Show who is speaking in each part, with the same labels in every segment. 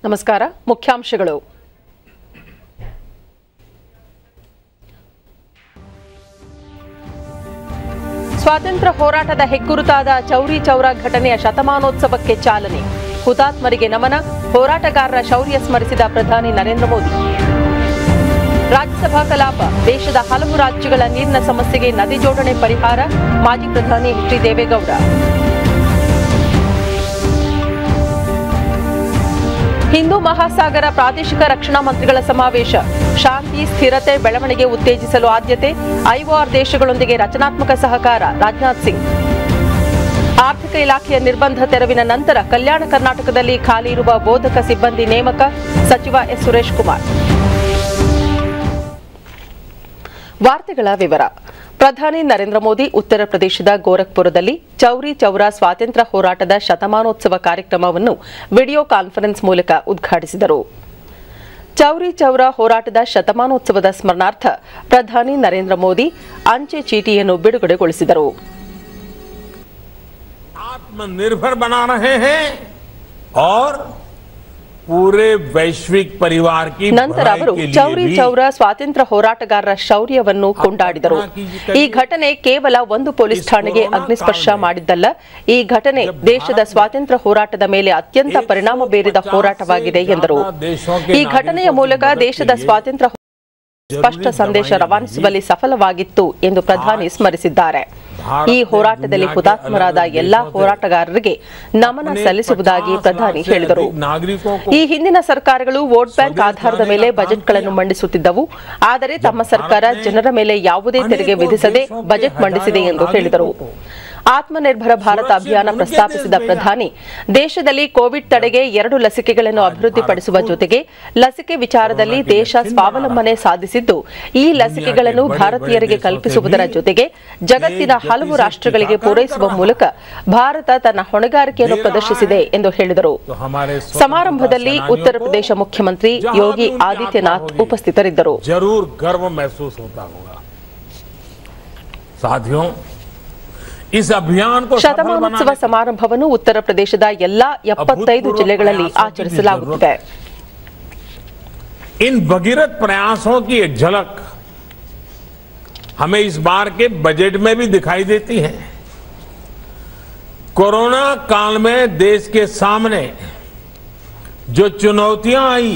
Speaker 1: ನಮಸ್ಕಾರ. ಮುಖ್ಯಾಂಶಗಳು. ಸ್ವಾತಂತ್ರ್ಯ ಹೋರಾಟದ ಹೆಗ್ಗುರುತಾದ ಚೌರಿ ಚೌರಾ ಘಟನೆಯ ಶತಮಾನೋತ್ಸವಕ್ಕೆ ಚಾಲನೆ. ಹುತಾತ್ಮರಿಗೆ ನಮನ. ಹೋರಾಟಗಾರರ ಶೌರ್ಯ ಸ್ಮರಿಸಿದ ಪ್ರಧಾನಿ ನರೇಂದ್ರ ಮೋದಿ. ರಾಜ್ಯಸಭಾ ಕಲಾಪ. ದೇಶದ ಹಲವು ರಾಜ್ಯಗಳ ನೀರಿನ ಸಮಸ್ಯೆಗೆ ನದಿ ಜೋಡಣೆ ಪರಿಹಾರ. ಮಾಜಿ ಪ್ರಧಾನಿ ಎಚ್ ಡಿ ದೇವೇಗೌಡ. ಹಿಂದೂ ಮಹಾಸಾಗರ ಪ್ರಾದೇಶಿಕ ರಕ್ಷಣಾ ಮಂತ್ರಿಗಳ ಸಮಾವೇಶ. ಶಾಂತಿ, ಸ್ಥಿರತೆ, ಬೆಳವಣಿಗೆ ಉತ್ತೇಜಿಸಲು ಆದ್ಯತೆ. ಐಒಆರ್ ದೇಶಗಳೊಂದಿಗೆ ರಚನಾತ್ಮಕ ಸಹಕಾರ. ರಾಜನಾಥ್ ಸಿಂಗ್. ಆರ್ಥಿಕ ಇಲಾಖೆಯ ನಿರ್ಬಂಧ ತೆರವಿನ ನಂತರ ಕಲ್ಯಾಣ ಕರ್ನಾಟಕದಲ್ಲಿ ಖಾಲಿ ಇರುವ ಬೋಧಕ ಸಿಬ್ಬಂದಿ ನೇಮಕ. ಸಚಿವ ಎಸ್ ಸುರೇಶ್ ಕುಮಾರ್. ವಾರ್ತೆಗಳ ವಿವರ. ಪ್ರಧಾನಿ ನರೇಂದ್ರ ಮೋದಿ ಉತ್ತರ ಪ್ರದೇಶದ ಗೋರಖ್ಪುರದಲ್ಲಿ ಚೌರಿ ಚೌರಾ ಸ್ವಾತಂತ್ರ್ಯ ಹೋರಾಟದ ಶತಮಾನೋತ್ಸವ ಕಾರ್ಯಕ್ರಮವನ್ನು ವಿಡಿಯೋ ಕಾನ್ಫರೆನ್ಸ್ ಮೂಲಕ ಉದ್ಘಾಟಿಸಿದರು. ಚೌರಿ ಚೌರಾ ಹೋರಾಟದ ಶತಮಾನೋತ್ಸವದ ಸ್ಮರಣಾರ್ಥ ಪ್ರಧಾನಿ ನರೇಂದ್ರ ಮೋದಿ ಅಂಚೆ ಚೀಟಿಯನ್ನು ಬಿಡುಗಡೆಗೊಳಿಸಿದರು.
Speaker 2: आत्मनिर्भर बना रहे हैं और पूरे वैश्विक परिवार की
Speaker 1: ನಂತರ ಅವರು ಚೌರಿ ಚೌರಾ ಸ್ವಾತಂತ್ರ್ಯ ಹೋರಾಟಗಾರರ ಶೌರ್ಯವನ್ನು ಕೊಂಡಾಡಿದರು. ಈ ಘಟನೆ ಕೇವಲ ಒಂದು ಪೊಲೀಸ್ ಠಾಣೆಗೆ ಅಗ್ನಿಸ್ಪರ್ಶ ಮಾಡಿದ್ದಲ್ಲ, ಈ ಘಟನೆ ದೇಶದ ಸ್ವಾತಂತ್ರ್ಯ ಹೋರಾಟದ ಮೇಲೆ ಅತ್ಯಂತ ಪರಿಣಾಮ ಬೀರಿದ ಹೋರಾಟವಾಗಿದೆ ಎಂದರು. ಈ ಘಟನೆಯ ಮೂಲಕ ದೇಶದ ಸ್ವಾತಂತ್ರ್ಯ ಸ್ಪಷ್ಟ ಸಂದೇಶ ರವಾನಿಸುವಲ್ಲಿ ಸಫಲವಾಗಿತ್ತು ಎಂದು ಪ್ರಧಾನಿ ಸ್ಮರಿಸಿದ್ದಾರೆ. ಈ ಹೋರಾಟದಲ್ಲಿ ಹುತಾತ್ಮರಾದ ಎಲ್ಲಾ ಹೋರಾಟಗಾರರಿಗೆ ನಮನ ಸಲ್ಲಿಸುವುದಾಗಿ ಪ್ರಧಾನಿ ಹೇಳಿದರು. ಈ ಹಿಂದಿನ ಸರ್ಕಾರಗಳು ವೋಟ್ ಬ್ಯಾಂಕ್ ಆಧಾರದ ಮೇಲೆ ಬಜೆಟ್ಗಳನ್ನು ಮಂಡಿಸುತ್ತಿದ್ದವು, ಆದರೆ ತಮ್ಮ ಸರ್ಕಾರ ಜನರ ಮೇಲೆ ಯಾವುದೇ ತೆರಿಗೆ ವಿಧಿಸದೆ ಬಜೆಟ್ ಮಂಡಿಸಿದೆ ಎಂದು ಹೇಳಿದರು. ಆತ್ಮನಿರ್ಭರ ಭಾರತ ಅಭಿಯಾನ ಪ್ರಸ್ತಾಪಿಸಿದ ಪ್ರಧಾನಿ ದೇಶದಲ್ಲಿ ಕೋವಿಡ್ ತಡೆಗೆ 2 ಲಸಿಕೆಗಳನ್ನು ಅಭಿವೃದ್ಧಿಪಡಿಸುವ ಜೊತೆಗೆ ಲಸಿಕೆ ವಿಚಾರದಲ್ಲಿ ದೇಶ ಸ್ವಾವಲಂಬನೆ ಸಾಧಿಸಿದ್ದು, ಈ ಲಸಿಕೆಗಳನ್ನು ಭಾರತೀಯರಿಗೆ ಕಲ್ಪಿಸುವುದರ ಜೊತೆಗೆ ಜಗತ್ತಿನ ಹಲವು ರಾಷ್ಟ್ರಗಳಿಗೆ ಪೂರೈಸುವ ಮೂಲಕ ಭಾರತ ತನ್ನ ಹೊಣೆಗಾರಿಕೆಯನ್ನು ಪ್ರದರ್ಶಿಸಿದೆ ಎಂದು ಹೇಳಿದರು. ಸಮಾರಂಭದಲ್ಲಿ ಉತ್ತರ ಪ್ರದೇಶ ಮುಖ್ಯಮಂತ್ರಿ ಯೋಗಿ ಆದಿತ್ಯನಾಥ್ ಉಪಸ್ಥಿತರಿದ್ದರು. ಶತಮಾನೋತ್ಸವ ಸಮಾರಂಭವನ್ನು ಉತ್ತರ ಪ್ರದೇಶದ ಎಲ್ಲಾ 75 ಜಿಲ್ಲೆಗಳಲ್ಲಿ ಆಚರಿಸಲಾಗುತ್ತಿದೆ.
Speaker 2: इन भगीरथ प्रयासों की एक झलक हमें इस बार के बजट में भी दिखाई देती है. कोरोना काल में देश के सामने जो चुनौतियां आई,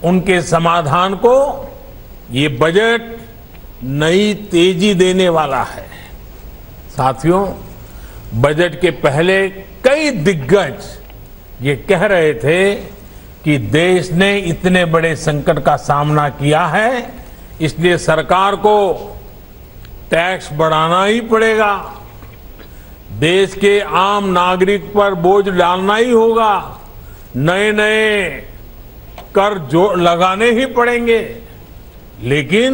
Speaker 2: उनके समाधान को ये बजट नई तेजी देने वाला है. साथियों, बजट के पहले कई दिग्गज ये कह रहे थे कि देश ने इतने बड़े संकट का सामना किया है, इसलिए सरकार को टैक्स बढ़ाना ही पड़ेगा, देश के आम नागरिक पर बोझ डालना ही होगा, नए नए कर जो लगाने ही पड़ेंगे. लेकिन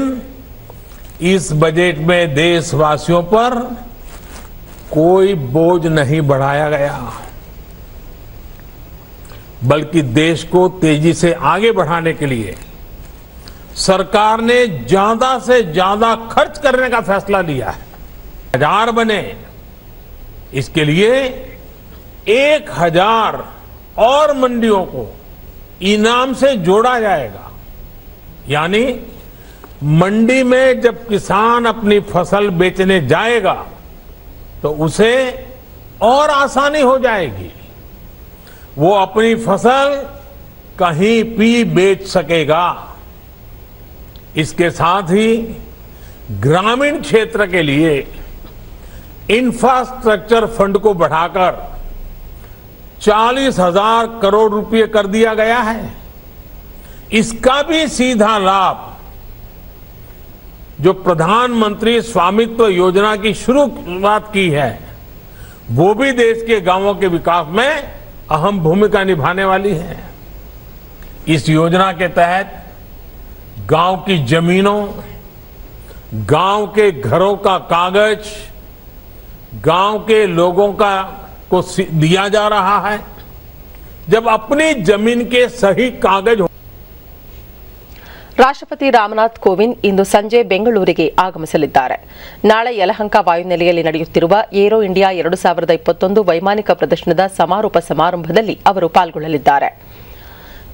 Speaker 2: इस बजट में देशवासियों पर कोई बोझ नहीं बढ़ाया गया, बल्कि देश को तेजी से आगे बढ़ाने के लिए सरकार ने ज्यादा से ज्यादा खर्च करने का फैसला लिया है. बाजार बने, इसके लिए 1000 और मंडियों को इनाम से जोड़ा जाएगा. यानी मंडी में जब किसान अपनी फसल बेचने जाएगा तो उसे और आसानी हो जाएगी, वो अपनी फसल कहीं भी बेच सकेगा. इसके साथ ही ग्रामीण क्षेत्र के लिए इंफ्रास्ट्रक्चर फंड को बढ़ाकर 40,000 करोड़ रुपए कर दिया गया है. इसका भी सीधा लाभ जो प्रधानमंत्री स्वामित्व योजना की शुरुआत की है, वो भी देश के गांवों के विकास में अहम भूमिका निभाने वाली है. इस योजना के तहत गांव की जमीनों, गांव के घरों का कागज गांव के लोगों को दिया जा रहा है. जब अपनी जमीन के सही कागज
Speaker 1: ರಾಷ್ಟ್ರಪತಿ ರಾಮನಾಥ್ ಕೋವಿಂದ್ ಇಂದು ಸಂಜೆ ಬೆಂಗಳೂರಿಗೆ ಆಗಮಿಸಲಿದ್ದಾರೆ. ನಾಳೆ ಯಲಹಂಕ ವಾಯುನೆಲೆಯಲ್ಲಿ ನಡೆಯುತ್ತಿರುವ ಏರೋ ಇಂಡಿಯಾ 2021 ವೈಮಾನಿಕ ಪ್ರದರ್ಶನದ ಸಮಾರೋಪ ಸಮಾರಂಭದಲ್ಲಿ ಅವರು ಪಾಲ್ಗೊಳ್ಳಲಿದ್ದಾರೆ.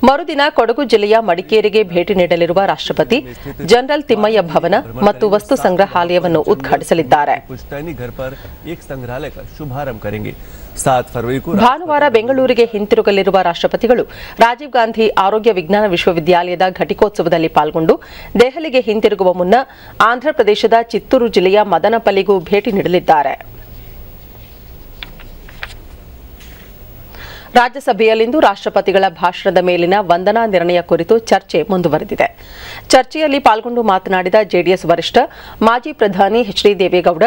Speaker 1: ಮರುದಿನ ಕೊಡಗು ಜಿಲ್ಲೆಯ ಮಡಿಕೇರಿಗೆ ಭೇಟಿ ನೀಡಲಿರುವ ರಾಷ್ಟ್ರಪತಿ ಜನರಲ್ ತಿಮ್ಮಯ್ಯ ಭವನ ಮತ್ತು ವಸ್ತು ಸಂಗ್ರಹಾಲಯವನ್ನು ಉದ್ಘಾಟಿಸಲಿದ್ದಾರೆ. ಭಾನುವಾರ ಬೆಂಗಳೂರಿಗೆ ಹಿಂತಿರುಗಲಿರುವ ರಾಷ್ಟ್ರಪತಿಗಳು ರಾಜೀವ್ ಗಾಂಧಿ ಆರೋಗ್ಯ ವಿಜ್ಞಾನ ವಿಶ್ವವಿದ್ಯಾಲಯದ ಘಟಿಕೋತ್ಸವದಲ್ಲಿ ಪಾಲ್ಗೊಂಡು ದೆಹಲಿಗೆ ಹಿಂತಿರುಗುವ ಮುನ್ನ ಆಂಧ್ರಪ್ರದೇಶದ ಚಿತ್ತೂರು ಜಿಲ್ಲೆಯ ಮದನಪಲ್ಲಿಗೂ ಭೇಟಿ ನೀಡಲಿದ್ದಾರೆ. ರಾಜ್ಯಸಭೆಯಲ್ಲಿಂದು ರಾಷ್ಟ್ರಪತಿಗಳ ಭಾಷಣದ ಮೇಲಿನ ವಂದನಾ ನಿರ್ಣಯ ಕುರಿತು ಚರ್ಚೆ ಮುಂದುವರೆದಿದೆ. ಚರ್ಚೆಯಲ್ಲಿ ಪಾಲ್ಗೊಂಡು ಮಾತನಾಡಿದ ಜೆಡಿಎಸ್ ವರಿಷ್ಠ ಮಾಜಿ ಪ್ರಧಾನಿ ಎಚ್.ಡಿ. ದೇವೇಗೌಡ,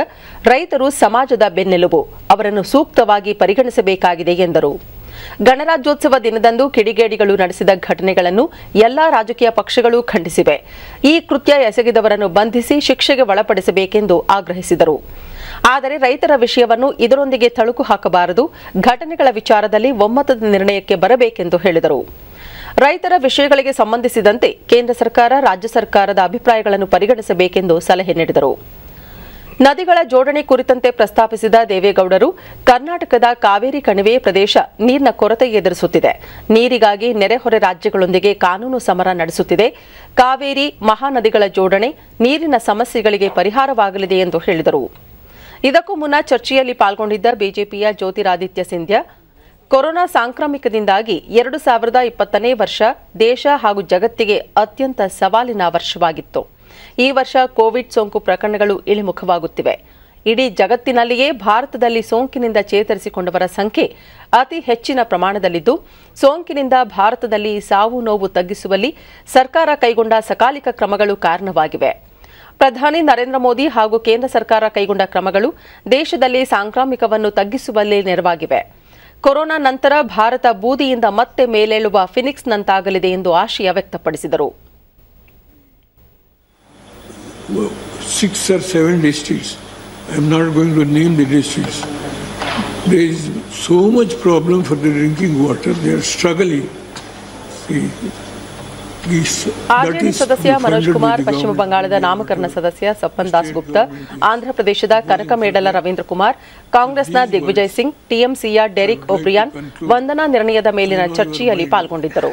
Speaker 1: ರೈತರು ಸಮಾಜದ ಬೆನ್ನೆಲುಬು, ಅವರನ್ನು ಸೂಕ್ತವಾಗಿ ಪರಿಗಣಿಸಬೇಕಾಗಿದೆ ಎಂದರು. ಗಣರಾಜ್ಯೋತ್ಸವ ದಿನದಂದು ಕಿಡಿಗೇಡಿಗಳು ನಡೆಸಿದ ಘಟನೆಗಳನ್ನು ಎಲ್ಲಾ ರಾಜಕೀಯ ಪಕ್ಷಗಳು ಖಂಡಿಸಿವೆ. ಈ ಕೃತ್ಯ ಎಸಗಿದವರನ್ನು ಬಂಧಿಸಿ ಶಿಕ್ಷೆಗೆ ಒಳಪಡಿಸಬೇಕೆಂದು ಆಗ್ರಹಿಸಿದರು. ಆದರೆ ರೈತರ ವಿಷಯವನ್ನು ಇದರೊಂದಿಗೆ ತಳುಕು ಹಾಕಬಾರದು, ಘಟನೆಗಳ ವಿಚಾರದಲ್ಲಿ ಒಮ್ಮತದ ನಿರ್ಣಯಕ್ಕೆ ಬರಬೇಕೆಂದು ಹೇಳಿದರು. ರೈತರ ವಿಷಯಗಳಿಗೆ ಸಂಬಂಧಿಸಿದಂತೆ ಕೇಂದ್ರ ಸರ್ಕಾರ, ರಾಜ್ಯ ಸರ್ಕಾರದ ಅಭಿಪ್ರಾಯಗಳನ್ನು ಪರಿಗಣಿಸಬೇಕೆಂದು ಸಲಹೆ ನೀಡಿದರು. ನದಿಗಳ ಜೋಡಣೆ ಕುರಿತಂತೆ ಪ್ರಸ್ತಾಪಿಸಿದ ದೇವೇಗೌಡರು, ಕರ್ನಾಟಕದ ಕಾವೇರಿ ಕಣಿವೆ ಪ್ರದೇಶ ನೀರಿನ ಕೊರತೆ ಎದುರಿಸುತ್ತಿದೆ. ನೀರಿಗಾಗಿ ನೆರೆಹೊರೆ ರಾಜ್ಯಗಳೊಂದಿಗೆ ಕಾನೂನು ಸಮರ ನಡೆಸುತ್ತಿದೆ. ಕಾವೇರಿ ಮಹಾನದಿಗಳ ಜೋಡಣೆ ನೀರಿನ ಸಮಸ್ಯೆಗಳಿಗೆ ಪರಿಹಾರವಾಗಲಿದೆ ಎಂದು ಹೇಳಿದರು. ಇದಕ್ಕೂ ಮುನ್ನ ಚರ್ಚೆಯಲ್ಲಿ ಪಾಲ್ಗೊಂಡಿದ್ದ ಬಿಜೆಪಿಯ ಜ್ಯೋತಿರಾದಿತ್ಯ ಸಿಂಧ್ಯಾ, ಕೊರೋನಾ ಸಾಂಕ್ರಾಮಿಕದಿಂದಾಗಿ 2020ನೇ ವರ್ಷ ದೇಶ ಹಾಗೂ ಜಗತ್ತಿಗೆ ಅತ್ಯಂತ ಸವಾಲಿನ ವರ್ಷವಾಗಿತ್ತು. ಈ ವರ್ಷ ಕೋವಿಡ್ ಸೋಂಕು ಪ್ರಕರಣಗಳು ಇಳಿಮುಖವಾಗುತ್ತಿವೆ. ಇಡೀ ಜಗತ್ತಿನಲ್ಲಿಯೇ ಭಾರತದಲ್ಲಿ ಸೋಂಕಿನಿಂದ ಚೇತರಿಸಿಕೊಂಡವರ ಸಂಖ್ಯೆ ಅತಿ ಹೆಚ್ಚಿನ ಪ್ರಮಾಣದಲ್ಲಿದ್ದು, ಸೋಂಕಿನಿಂದ ಭಾರತದಲ್ಲಿ ಸಾವು ನೋವು ತಗ್ಗಿಸುವಲ್ಲಿ ಸರ್ಕಾರ ಕೈಗೊಂಡ ಸಕಾಲಿಕ ಕ್ರಮಗಳು ಕಾರಣವಾಗಿವೆ. ಪ್ರಧಾನಿ ನರೇಂದ್ರ ಮೋದಿ ಹಾಗೂ ಕೇಂದ್ರ ಸರ್ಕಾರ ಕೈಗೊಂಡ ಕ್ರಮಗಳು ದೇಶದಲ್ಲಿ ಸಾಂಕ್ರಾಮಿಕವನ್ನು ತಗ್ಗಿಸುವಲ್ಲಿ ನೆರವಾಗಿವೆ. ಕೊರೋನಾ ನಂತರ ಭಾರತ ಬೂದಿಯಿಂದ ಮತ್ತೆ ಮೇಲೇಳುವ ಫಿನಿಕ್ಸ್ನಂತಾಗಲಿದೆ ಎಂದು ಆಶಯ ವ್ಯಕ್ತಪಡಿಸಿದರು.
Speaker 3: 6 or 7 districts. I am not going to name the districts. There is so much problem for the drinking water. They are struggling.
Speaker 1: RJD ಸದಸ್ಯ ಮನೋಜ್ ಕುಮಾರ್, ಪಶ್ಚಿಮ ಬಂಗಾಳದ ನಾಮಕರಣ ಸದಸ್ಯ ಸಪ್ಪನ್ ದಾಸ್ ಗುಪ್ತಾ, ಆಂಧ್ರಪ್ರದೇಶದ ಕನಕಮೇಡಲ ರವೀಂದ್ರ ಕುಮಾರ್, ಕಾಂಗ್ರೆಸ್ನ ದಿಗ್ವಿಜಯ್ ಸಿಂಗ್, ಟಿಎಂಸಿಯ ಡೆರಿಕ್ ಒಬ್ರಿಯಾನ್ ವಂದನಾ ನಿರ್ಣಯದ ಮೇಲಿನ ಚರ್ಚೆಯಲ್ಲಿ ಪಾಲ್ಗೊಂಡಿದ್ದರು.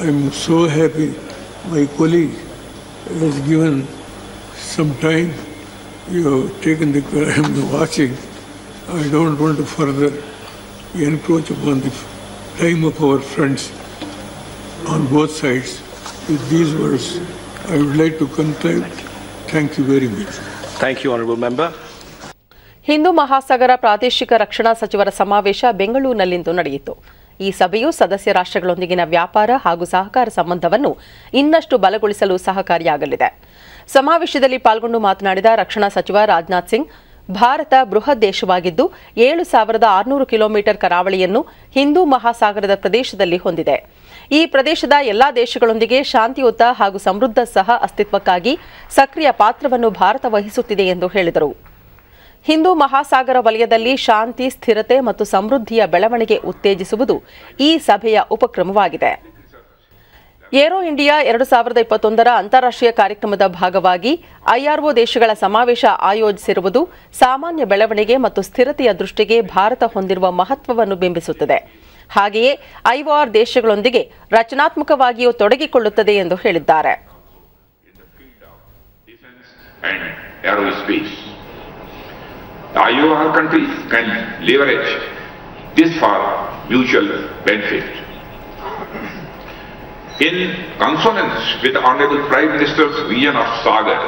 Speaker 3: I am so happy my colleague has given some time. You have taken the I am watching. I don't want to further encroach upon the time of our friends on both sides. With these words, I would like to conclude. Thank you very much.
Speaker 4: Thank you, Honourable Member.
Speaker 1: Hindu ಮಹಾಸಾಗರ ಪ್ರಾದೇಶಿಕ ರಕ್ಷಣಾ ಸಚಿವರ ಸಮಾವೇಶ ಬೆಂಗಳೂರಿನಲ್ಲಿಂದು ನಡೆಯಿತು. ಈ ಸಭೆಯು ಸದಸ್ಯ ರಾಷ್ಟ್ರಗಳೊಂದಿಗಿನ ವ್ಯಾಪಾರ ಹಾಗೂ ಸಹಕಾರ ಸಂಬಂಧವನ್ನು ಇನ್ನಷ್ಟು ಬಲಗೊಳಿಸಲು ಸಹಕಾರಿಯಾಗಲಿದೆ. ಸಮಾವೇಶದಲ್ಲಿ ಪಾಲ್ಗೊಂಡು ಮಾತನಾಡಿದ ರಕ್ಷಣಾ ಸಚಿವ ರಾಜನಾಥ್ ಸಿಂಗ್, ಭಾರತ ಬೃಹತ್ ದೇಶವಾಗಿದ್ದು 7,600 ಕಿಲೋಮೀಟರ್ ಕರಾವಳಿಯನ್ನು ಹಿಂದೂ ಮಹಾಸಾಗರದ ಪ್ರದೇಶದಲ್ಲಿ ಹೊಂದಿದೆ. ಈ ಪ್ರದೇಶದ ಎಲ್ಲಾ ದೇಶಗಳೊಂದಿಗೆ ಶಾಂತಿಯುತ ಹಾಗೂ ಸಮೃದ್ಧ ಸಹ ಅಸ್ತಿತ್ವಕ್ಕಾಗಿ ಸಕ್ರಿಯ ಪಾತ್ರವನ್ನು ಭಾರತ ವಹಿಸುತ್ತಿದೆ ಎಂದು ಹೇಳಿದರು. ಹಿಂದೂ ಮಹಾಸಾಗರ ವಲಯದಲ್ಲಿ ಶಾಂತಿ, ಸ್ಥಿರತೆ ಮತ್ತು ಸಮೃದ್ಧಿಯ ಬೆಳವಣಿಗೆ ಉತ್ತೇಜಿಸುವುದು ಈ ಸಭೆಯ ಉಪಕ್ರಮವಾಗಿದೆ. ಏರೋ ಇಂಡಿಯಾ 2021ರ ಅಂತಾರಾಷ್ಟ್ರೀಯ ಕಾರ್ಯಕ್ರಮದ ಭಾಗವಾಗಿ ಐಆರ್ಒ ದೇಶಗಳ ಸಮಾವೇಶ ಆಯೋಜಿಸಿರುವುದು ಸಾಮಾನ್ಯ ಬೆಳವಣಿಗೆ ಮತ್ತು ಸ್ಥಿರತೆಯ ದೃಷ್ಟಿಗೆ ಭಾರತ ಹೊಂದಿರುವ ಮಹತ್ವವನ್ನು ಬಿಂಬಿಸುತ್ತದೆ. ಹಾಗೆಯೇ ಐಒಆರ್ ದೇಶಗಳೊಂದಿಗೆ ರಚನಾತ್ಮಕವಾಗಿಯೂ ತೊಡಗಿಕೊಳ್ಳುತ್ತದೆ ಎಂದು ಹೇಳಿದ್ದಾರೆ.
Speaker 5: The IOR countries can leverage this for mutual benefit. In consonance with the Honorable Prime Minister's vision of Sagar,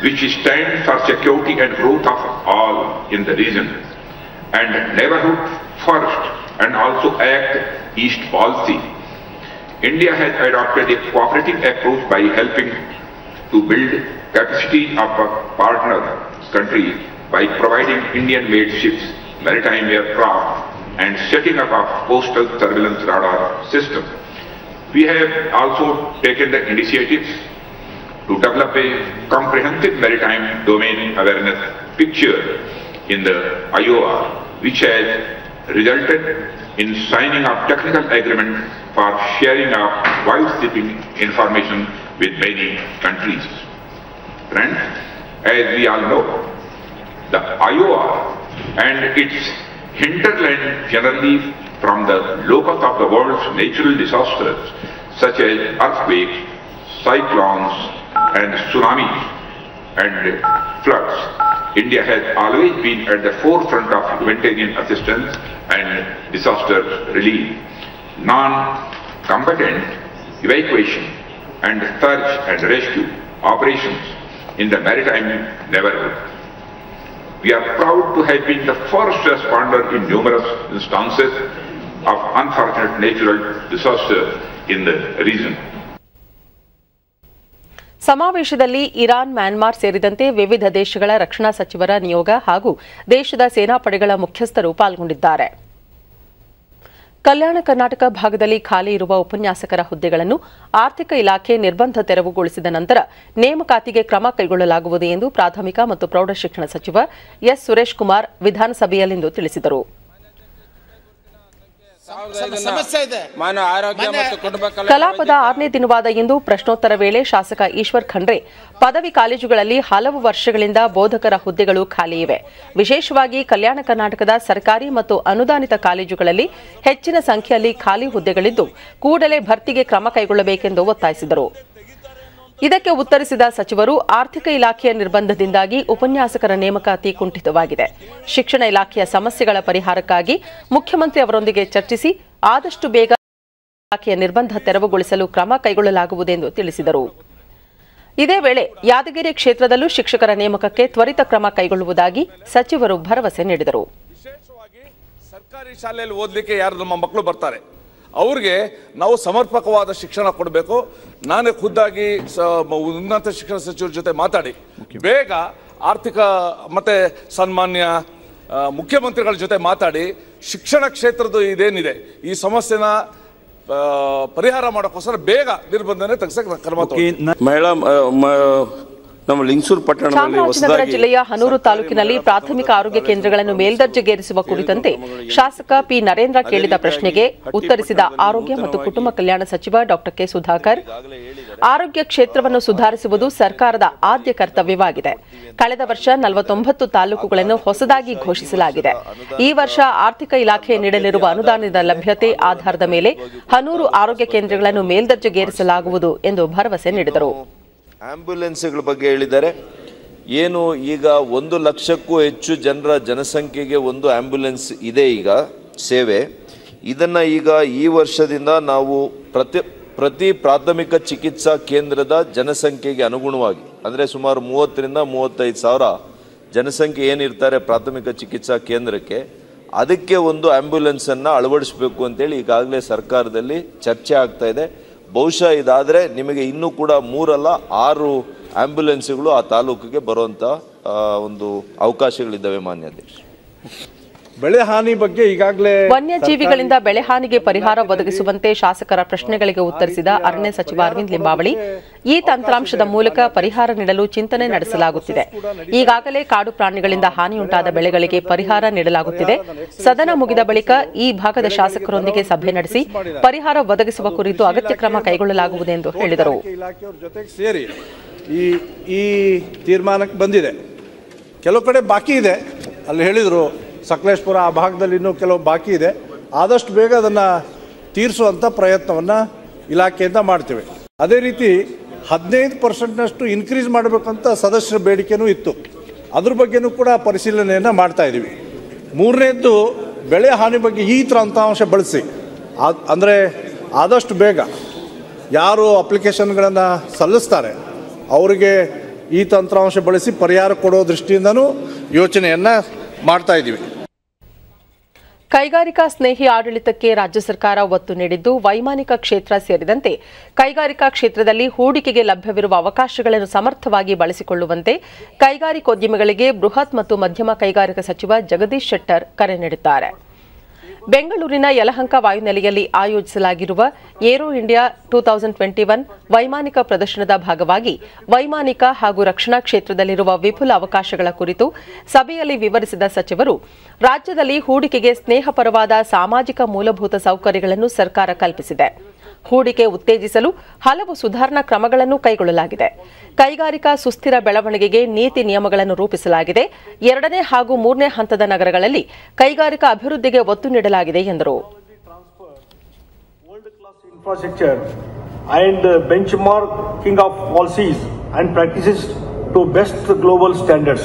Speaker 5: which stands for security and growth of all in the region, and neighborhood first and also act east policy, India has adopted a cooperative approach by helping to build capacity of a partner country by providing Indian-made ships, maritime aircraft, and setting up a coastal surveillance radar system. We have also taken the initiatives to develop a comprehensive maritime domain awareness picture in the IOR, which has resulted in signing of technical agreements for sharing of wide-sweeping information with many countries. Friends, as we all know, the IOR and its hinterland generally from the locus of the world's natural disasters such as earthquakes, cyclones and tsunamis and floods. India has always been at the forefront of humanitarian assistance and disaster relief. Non-combatant evacuation and search and rescue operations in the maritime neighborhood. We are proud to have been the first responder in numerous instances of unfortunate natural disasters in the region.
Speaker 1: ಸಮಾವೇಶದಲ್ಲಿ Iran, Myanmar ಸೇರಿದಂತೆ ವಿವಿಧ ದೇಶಗಳ ರಕ್ಷಣಾ ಸಚಿವರ ನಿಯೋಗ ಹಾಗೂ ದೇಶದ ಸೇನಾಪಡೆಗಳ ಮುಖ್ಯಸ್ಥರು ಪಾಲ್ಗೊಂಡಿದ್ದಾರೆ. ಕಲ್ಯಾಣ ಕರ್ನಾಟಕ ಭಾಗದಲ್ಲಿ ಖಾಲಿ ಇರುವ ಉಪನ್ಯಾಸಕರ ಹುದ್ದೆಗಳನ್ನು ಆರ್ಥಿಕ ಇಲಾಖೆ ನಿರ್ಬಂಧ ತೆರವುಗೊಳಿಸಿದ ನಂತರ ನೇಮಕಾತಿಗೆ ಕ್ರಮ ಕೈಗೊಳ್ಳಲಾಗುವುದು ಎಂದು ಪ್ರಾಥಮಿಕ ಮತ್ತು ಪ್ರೌಢಶಿಕ್ಷಣ ಸಚಿವ ಎಸ್ ಸುರೇಶ್ ಕುಮಾರ್ ವಿಧಾನಸಭೆಯಲ್ಲಿಂದು ತಿಳಿಸಿದರು. ಕಲಾಪದ 6ನೇ ದಿನವಾದ ಇಂದು ಪ್ರಶ್ನೋತ್ತರ ವೇಳೆ ಶಾಸಕ ಈಶ್ವರ್ ಖಂಡ್ರೆ ಪದವಿ ಕಾಲೇಜುಗಳಲ್ಲಿ ಹಲವು ವರ್ಷಗಳಿಂದ ಬೋಧಕರ ಹುದ್ದೆಗಳು ಖಾಲಿ ಇವೆ. ವಿಶೇಷವಾಗಿ ಕಲ್ಯಾಣ ಕರ್ನಾಟಕದ ಸರ್ಕಾರಿ ಮತ್ತು ಅನುದಾನಿತ ಕಾಲೇಜುಗಳಲ್ಲಿ ಹೆಚ್ಚಿನ ಸಂಖ್ಯೆಯಲ್ಲಿ ಖಾಲಿ ಹುದ್ದೆಗಳಿದ್ದು ಕೂಡಲೇ ಭರ್ತಿಗೆ ಕ್ರಮ ಕೈಗೊಳ್ಳಬೇಕೆಂದು ಒತ್ತಾಯಿಸಿದರು. ಇದಕ್ಕೆ ಉತ್ತರಿಸಿದ ಸಚಿವರು ಆರ್ಥಿಕ ಇಲಾಖೆಯ ನಿರ್ಬಂಧದಿಂದಾಗಿ ಉಪನ್ಯಾಸಕರ ನೇಮಕಾತಿ ಕುಂಠಿತವಾಗಿದೆ. ಶಿಕ್ಷಣ ಇಲಾಖೆಯ ಸಮಸ್ಯೆಗಳ ಪರಿಹಾರಕ್ಕಾಗಿ ಮುಖ್ಯಮಂತ್ರಿ ಅವರೊಂದಿಗೆ ಚರ್ಚಿಸಿ ಆದಷ್ಟು ಬೇಗ ಇಲಾಖೆಯ ನಿರ್ಬಂಧ ತೆರವುಗೊಳಿಸಲು ಕ್ರಮ ಕೈಗೊಳ್ಳಲಾಗುವುದೆಂದು ತಿಳಿಸಿದರು. ಇದೇ ವೇಳೆ ಯಾದಗಿರಿ ಕ್ಷೇತ್ರದಲ್ಲೂ ಶಿಕ್ಷಕರ ನೇಮಕಕ್ಕೆ ತ್ವರಿತ ಕ್ರಮ ಕೈಗೊಳ್ಳುವುದಾಗಿ ಸಚಿವರು ಭರವಸೆ ನೀಡಿದರು.
Speaker 4: ವಿಶೇಷವಾಗಿ ಸರ್ಕಾರಿ ಶಾಲೆಯಲ್ಲಿ ಓದಲಿಕ್ಕೆ ಯಾರು ನಮ್ಮ ಮಕ್ಕಳು ಬರ್ತಾರೆ ಅವ್ರಿಗೆ ನಾವು ಸಮರ್ಪಕವಾದ ಶಿಕ್ಷಣ ಕೊಡಬೇಕು. ನಾನೇ ಖುದ್ದಾಗಿ ಉನ್ನತ ಶಿಕ್ಷಣ ಸಚಿವರ ಜೊತೆ ಮಾತಾಡಿ ಬೇಗ ಆರ್ಥಿಕ ಮತ್ತೆ ಸನ್ಮಾನ್ಯ ಮುಖ್ಯಮಂತ್ರಿಗಳ ಜೊತೆ ಮಾತಾಡಿ ಶಿಕ್ಷಣ ಕ್ಷೇತ್ರದ ಇದೇನಿದೆ ಈ ಸಮಸ್ಯೆನ ಪರಿಹಾರ ಮಾಡೋಕ್ಕೋಸ್ಕರ ಬೇಗ ನಿರ್ಬಂಧನೆ ತೆಗೆಸಕ್ಕೆ ಕ್ರಮ
Speaker 1: ಚಾಮರಾಜನಗರ ಜಿಲ್ಲೆಯ ಹನೂರು ತಾಲೂಕಿನಲ್ಲಿ ಪ್ರಾಥಮಿಕ ಆರೋಗ್ಯ ಕೇಂದ್ರಗಳನ್ನು ಮೇಲ್ದರ್ಜೆಗೇರಿಸುವ ಕುರಿತಂತೆ ಶಾಸಕ ಪಿ ನರೇಂದ್ರ ಕೇಳಿದ ಪ್ರಶ್ನೆಗೆ ಉತ್ತರಿಸಿದ ಆರೋಗ್ಯ ಮತ್ತು ಕುಟುಂಬ ಕಲ್ಯಾಣ ಸಚಿವ ಡಾ ಕೆ ಸುಧಾಕರ್, ಆರೋಗ್ಯ ಕ್ಷೇತ್ರವನ್ನು ಸುಧಾರಿಸುವುದು ಸರ್ಕಾರದ ಆದ್ಯ ಕರ್ತವ್ಯವಾಗಿದೆ. ಕಳೆದ ವರ್ಷ 49 ತಾಲೂಕುಗಳನ್ನು ಹೊಸದಾಗಿ ಘೋಷಿಸಲಾಗಿದೆ. ಈ ವರ್ಷ ಆರ್ಥಿಕ ಇಲಾಖೆ ನೀಡಲಿರುವ ಅನುದಾನದ ಲಭ್ಯತೆ ಆಧಾರದ ಮೇಲೆ ಹನೂರು ಆರೋಗ್ಯ ಕೇಂದ್ರಗಳನ್ನು ಮೇಲ್ದರ್ಜೆಗೇರಿಸಲಾಗುವುದು ಎಂದು ಭರವಸೆ ನೀಡಿದರು.
Speaker 6: ಆಂಬ್ಯುಲೆನ್ಸ್ಗಳ ಬಗ್ಗೆ ಹೇಳಿದ್ದಾರೆ. ಏನು ಈಗ 1 ಲಕ್ಷಕ್ಕೂ ಹೆಚ್ಚು ಜನಸಂಖ್ಯೆಗೆ ಒಂದು ಆಂಬ್ಯುಲೆನ್ಸ್ ಇದೆ ಈಗ ಸೇವೆ. ಇದನ್ನು ಈಗ ಈ ವರ್ಷದಿಂದ ನಾವು ಪ್ರತಿ ಪ್ರಾಥಮಿಕ ಚಿಕಿತ್ಸಾ ಕೇಂದ್ರದ ಜನಸಂಖ್ಯೆಗೆ ಅನುಗುಣವಾಗಿ ಅಂದರೆ ಸುಮಾರು 30ರಿಂದ 35 ಸಾವಿರ ಜನಸಂಖ್ಯೆ ಏನಿರ್ತಾರೆ ಪ್ರಾಥಮಿಕ ಚಿಕಿತ್ಸಾ ಕೇಂದ್ರಕ್ಕೆ ಅದಕ್ಕೆ ಒಂದು ಆಂಬ್ಯುಲೆನ್ಸನ್ನು ಅಳವಡಿಸಬೇಕು ಅಂತೇಳಿ ಈಗಾಗಲೇ ಸರ್ಕಾರದಲ್ಲಿ ಚರ್ಚೆ ಆಗ್ತಾ ಇದೆ. ಬಹುಶಃ ಇದಾದರೆ ನಿಮಗೆ ಇನ್ನೂ ಕೂಡ 3 ಅಲ್ಲ 6 ಆಂಬ್ಯುಲೆನ್ಸ್ಗಳು ಆ ತಾಲೂಕಿಗೆ ಬರುವಂಥ ಒಂದು ಅವಕಾಶಗಳಿದ್ದಾವೆ. ಮಾನ್ಯ ಅಧ್ಯಕ್ಷ,
Speaker 4: ಬೆಳೆ ಹಾನಿ ಬಗ್ಗೆ ಈಗಾಗಲೇ
Speaker 1: ವನ್ಯಜೀವಿಗಳಿಂದ ಬೆಳೆ ಹಾನಿಗೆ ಪರಿಹಾರ ಒದಗಿಸುವಂತೆ ಶಾಸಕರ ಪ್ರಶ್ನೆಗಳಿಗೆ ಉತ್ತರಿಸಿದ ಅರಣ್ಯ ಸಚಿವ ಅರವಿಂದ್ ಲಿಂಬಾವಳಿ, ಈ ತಂತ್ರಾಂಶದ ಮೂಲಕ ಪರಿಹಾರ ನೀಡಲು ಚಿಂತನೆ ನಡೆಸಲಾಗುತ್ತಿದೆ. ಈಗಾಗಲೇ ಕಾಡು ಪ್ರಾಣಿಗಳಿಂದ ಹಾನಿಯುಂಟಾದ ಬೆಳೆಗಳಿಗೆ ಪರಿಹಾರ ನೀಡಲಾಗುತ್ತಿದೆ. ಸದನ ಮುಗಿದ ಬಳಿಕ ಈ ಭಾಗದ ಶಾಸಕರೊಂದಿಗೆ ಸಭೆ ನಡೆಸಿ ಪರಿಹಾರ ಒದಗಿಸುವ ಕುರಿತು ಅಗತ್ಯ ಕ್ರಮ ಕೈಗೊಳ್ಳಲಾಗುವುದೆಂದು ಹೇಳಿದರು.
Speaker 4: ಇಲಾಖೆಯವರ ಜೊತೆಗೆ ಸೇರಿ ಈ ತೀರ್ಮಾನಕ್ಕೆ ಬಂದಿದೆ. ಕೆಲವು ಕಡೆ ಬಾಕಿ ಇದೆ, ಅಲ್ಲಿ ಹೇಳಿದರು ಸಕಲೇಶ್ಪುರ ಆ ಭಾಗದಲ್ಲಿ ಇನ್ನೂ ಕೆಲವು ಬಾಕಿ ಇದೆ. ಆದಷ್ಟು ಬೇಗ ಅದನ್ನು ತೀರಿಸುವಂಥ ಪ್ರಯತ್ನವನ್ನು ಇಲಾಖೆಯಿಂದ ಮಾಡ್ತೇವೆ. ಅದೇ ರೀತಿ 15% ಇನ್ಕ್ರೀಸ್ ಮಾಡಬೇಕಂತ ಸದಸ್ಯರ ಬೇಡಿಕೆನೂ ಇತ್ತು. ಅದ್ರ ಬಗ್ಗೆನೂ ಕೂಡ ಪರಿಶೀಲನೆಯನ್ನು ಮಾಡ್ತಾ ಇದ್ದೀವಿ. 3ನೇದ್ದು ಬೆಳೆ ಹಾನಿ ಬಗ್ಗೆ ಈ ತಂತ್ರಾಂಶ ಬಳಸಿ ಅಂದರೆ ಆದಷ್ಟು ಬೇಗ ಯಾರು ಅಪ್ಲಿಕೇಶನ್ಗಳನ್ನು ಸಲ್ಲಿಸ್ತಾರೆ ಅವರಿಗೆ ಈ ತಂತ್ರಾಂಶ ಬಳಸಿ ಪರಿಹಾರ ಕೊಡೋ ದೃಷ್ಟಿಯಿಂದನೂ ಯೋಚನೆಯನ್ನು ಮಾಡ್ತಾ ಇದ್ದೀವಿ.
Speaker 1: ಕೈಗಾರಿಕಾ ಸ್ನೇಹಿ ಆಡಳಿತಕ್ಕೆ ರಾಜ್ಯ ಸರ್ಕಾರ ಒತ್ತು ನೀಡಿದ್ದು ವೈಮಾನಿಕ ಕ್ಷೇತ್ರ ಸೇರಿದಂತೆ ಕೈಗಾರಿಕಾ ಕ್ಷೇತ್ರದಲ್ಲಿ ಹೂಡಿಕೆಗೆ ಲಭ್ಯವಿರುವ ಅವಕಾಶಗಳನ್ನು ಸಮರ್ಥವಾಗಿ ಬಳಸಿಕೊಳ್ಳುವಂತೆ ಕೈಗಾರಿಕೋದ್ಯಮಿಗಳಿಗೆ ಬೃಹತ್ ಮತ್ತು ಮಧ್ಯಮ ಕೈಗಾರಿಕಾ ಸಚಿವ ಜಗದೀಶ್ ಶೆಟ್ಟರ್ ಕರೆ ನೀಡಿದ್ದಾರೆ. ಬೆಂಗಳೂರಿನ ಯಲಹಂಕ ವಾಯುನೆಲೆಯಲ್ಲಿ ಆಯೋಜಿಸಲಾಗಿರುವ ಏರೋ ಇಂಡಿಯಾ 2021 ವೈಮಾನಿಕ ಪ್ರದರ್ಶನದ ಭಾಗವಾಗಿ ವೈಮಾನಿಕ ಹಾಗೂ ರಕ್ಷಣಾ ಕ್ಷೇತ್ರದಲ್ಲಿರುವ ವಿಪುಲ ಅವಕಾಶಗಳ ಕುರಿತು ಸಭೆಯಲ್ಲಿ ವಿವರಿಸಿದ ಸಚಿವರು, ರಾಜ್ಯದಲ್ಲಿ ಹೂಡಿಕೆಗೆ ಸ್ನೇಹಪರವಾದ ಸಾಮಾಜಿಕ ಮೂಲಭೂತ ಸೌಕರ್ಯಗಳನ್ನು ಸರ್ಕಾರ ಕಲ್ಪಿಸಿದೆ. ಹೂಡಿಕೆ ಉತ್ತೇಜಿಸಲು ಹಲವು ಸುಧಾರಣಾ ಕ್ರಮಗಳನ್ನು ಕೈಗೊಳ್ಳಲಾಗಿದೆ. ಕೈಗಾರಿಕಾ ಸುಸ್ಥಿರ ಬೆಳವಣಿಗೆಗೆ ನೀತಿ ನಿಯಮಗಳನ್ನು ರೂಪಿಸಲಾಗಿದೆ. 2ನೇ ಹಾಗೂ 3ನೇ ಹಂತದ ನಗರಗಳಲ್ಲಿ ಕೈಗಾರಿಕಾ ಅಭಿವೃದ್ಧಿಗೆ ಒತ್ತು ನೀಡಲಾಗಿದೆ ಎಂದರು.
Speaker 7: Infrastructure and benchmarking of policies and practices to best global standards.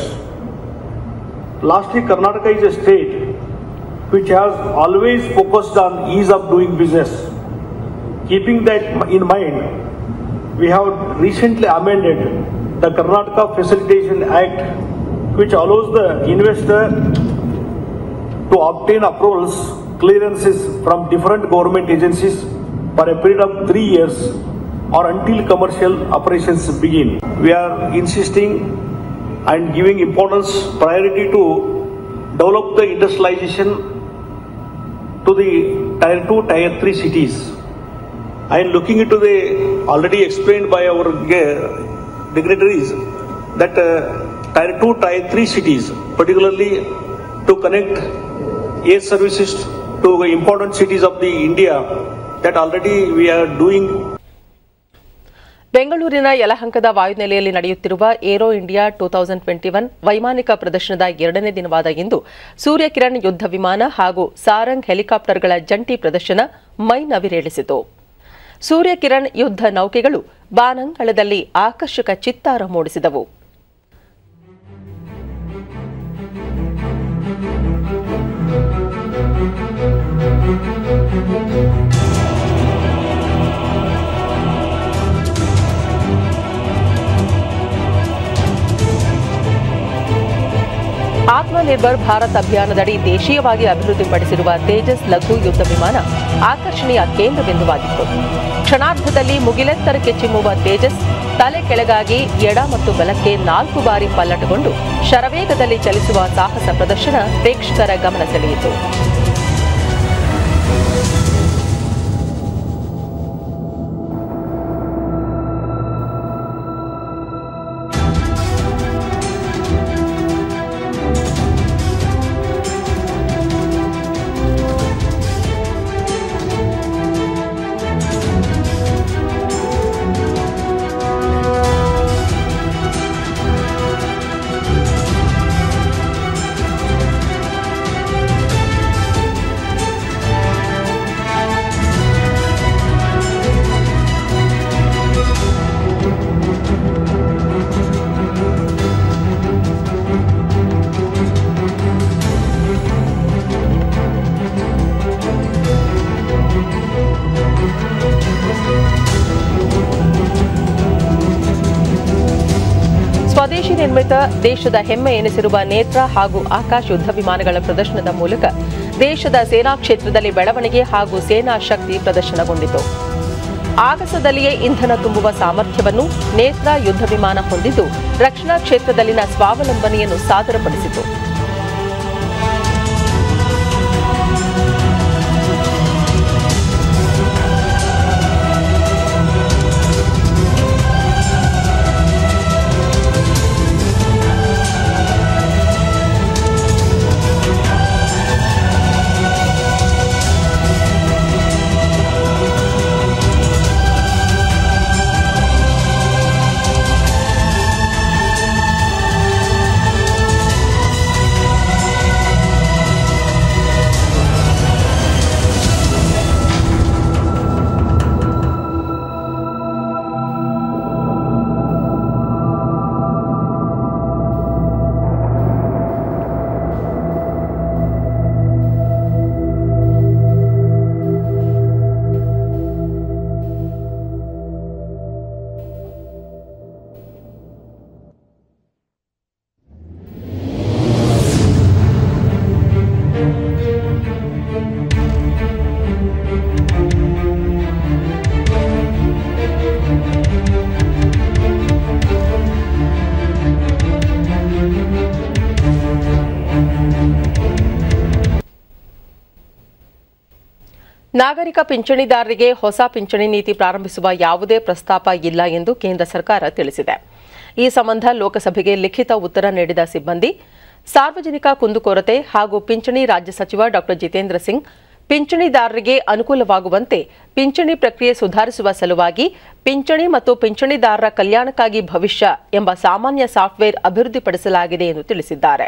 Speaker 7: Lastly, Karnataka is a state which has always focused on ease of doing business. Keeping that in mind, we have recently amended the Karnataka Facilitation Act, which allows the investor to obtain approvals, clearances from different government agencies for a period of 3 years or until commercial operations begin. We are insisting and giving priority to develop the industrialization to the Tier 2, Tier 3 cities. I am looking into the already explained by our dignitaries that Tier 2, Tier 3 cities, particularly to connect air services to important cities of the India, that already we are doing.
Speaker 1: ಬೆಂಗಳೂರಿನ ಯಲಹಂಕದ ವಾಯುನೆಲೆಯಲ್ಲಿ ನಡೆಯುತ್ತಿರುವ aero India 2021 ವೈಮಾನಿಕ ಪ್ರದರ್ಶನದ 2ನೇ ದಿನವಾದ ಇಂದು ಸೂರ್ಯಕಿರಣ್ ಯುದ್ಧ ವಿಮಾನ ಹಾಗೂ ಸಾರಂಗ್ ಹೆಲಿಕಾಪ್ಟರ್ಗಳ ಜಂಟಿ ಪ್ರದರ್ಶನ ಮೈನವಿರೇಳಿಸಿತು. ಸೂರ್ಯಕಿರಣ್ ಯುದ್ಧ ನೌಕೆಗಳು ಬಾನಂಗಳದಲ್ಲಿ ಆಕರ್ಷಕ ಚಿತ್ತಾರ ಮೂಡಿಸಿದವು. ಆತ್ಮನಿರ್ಭರ್ ಭಾರತ್ ಅಭಿಯಾನದಡಿ ದೇಶೀಯವಾಗಿ ಅಭಿವೃದ್ಧಿಪಡಿಸಿರುವ ತೇಜಸ್ ಲಘು ಯುದ್ಧ ವಿಮಾನ ಆಕರ್ಷಣೆಯ ಕೇಂದ್ರಬಿಂದುವಾಗಿತ್ತು. ಕ್ಷಣಾರ್ಧದಲ್ಲಿ ಮುಗಿಲೆತ್ತರಕ್ಕೆ ಚಿಮ್ಮುವ ತೇಜಸ್ ತಲೆ ಕೆಳಗಾಗಿ ಎಡ ಮತ್ತು ಬಲಕ್ಕೆ 4 ಬಾರಿ ಪಲ್ಲಟಗೊಂಡು ಶರವೇಗದಲ್ಲಿ ಚಲಿಸುವ ಸಾಹಸ ಪ್ರದರ್ಶನ ಪ್ರೇಕ್ಷಕರ ಗಮನ ಸೆಳೆಯಿತು. ಸ್ವದೇಶಿ ನಿರ್ಮಿತ ದೇಶದ ಹೆಮ್ಮೆ ಎನಿಸಿರುವ ನೇತ್ರ ಹಾಗೂ ಆಕಾಶ್ ಯುದ್ಧ ವಿಮಾನಗಳ ಪ್ರದರ್ಶನದ ಮೂಲಕ ದೇಶದ ಸೇನಾ ಕ್ಷೇತ್ರದಲ್ಲಿ ಬೆಳವಣಿಗೆ ಹಾಗೂ ಸೇನಾ ಶಕ್ತಿ ಪ್ರದರ್ಶನಗೊಂಡಿತು. ಆಗಸದಲ್ಲಿಯೇ ಇಂಧನ ತುಂಬುವ ಸಾಮರ್ಥ್ಯವನ್ನು ನೇತ್ರ ಯುದ್ಧ ವಿಮಾನ ಹೊಂದಿದ್ದು ರಕ್ಷಣಾ ಕ್ಷೇತ್ರದಲ್ಲಿನ ಸ್ವಾವಲಂಬನೆಯನ್ನು ಸಾದರಪಡಿಸಿತು. ನಾಗರಿಕ ಪಿಂಚಣಿದಾರರಿಗೆ ಹೊಸ ಪಿಂಚಣಿ ನೀತಿ ಪ್ರಾರಂಭಿಸುವ ಯಾವುದೇ ಪ್ರಸ್ತಾಪ ಇಲ್ಲ ಎಂದು ಕೇಂದ್ರ ಸರ್ಕಾರ ತಿಳಿಸಿದೆ. ಈ ಸಂಬಂಧ ಲೋಕಸಭೆಗೆ ಲಿಖಿತ ಉತ್ತರ ನೀಡಿದ ಸಿಬ್ಬಂದಿ, ಸಾರ್ವಜನಿಕ ಕುಂದುಕೊರತೆ ಹಾಗೂ ಪಿಂಚಣಿ ರಾಜ್ಯ ಸಚಿವ ಡಾ ಜಿತೇಂದ್ರ ಸಿಂಗ್ ಪಿಂಚಣಿದಾರರಿಗೆ ಅನುಕೂಲವಾಗುವಂತೆ ಪಿಂಚಣಿ ಪ್ರಕ್ರಿಯೆ ಸುಧಾರಿಸುವ ಸಲುವಾಗಿ ಪಿಂಚಣಿ ಮತ್ತು ಪಿಂಚಣಿದಾರರ ಕಲ್ಯಾಣಕ್ಕಾಗಿ ಭವಿಷ್ಯ ಎಂಬ ಸಾಮಾನ್ಯ ಸಾಫ್ಟ್ವೇರ್ ಅಭಿವೃದ್ಧಿಪಡಿಸಲಾಗಿದೆ ಎಂದು ತಿಳಿಸಿದ್ದಾರೆ.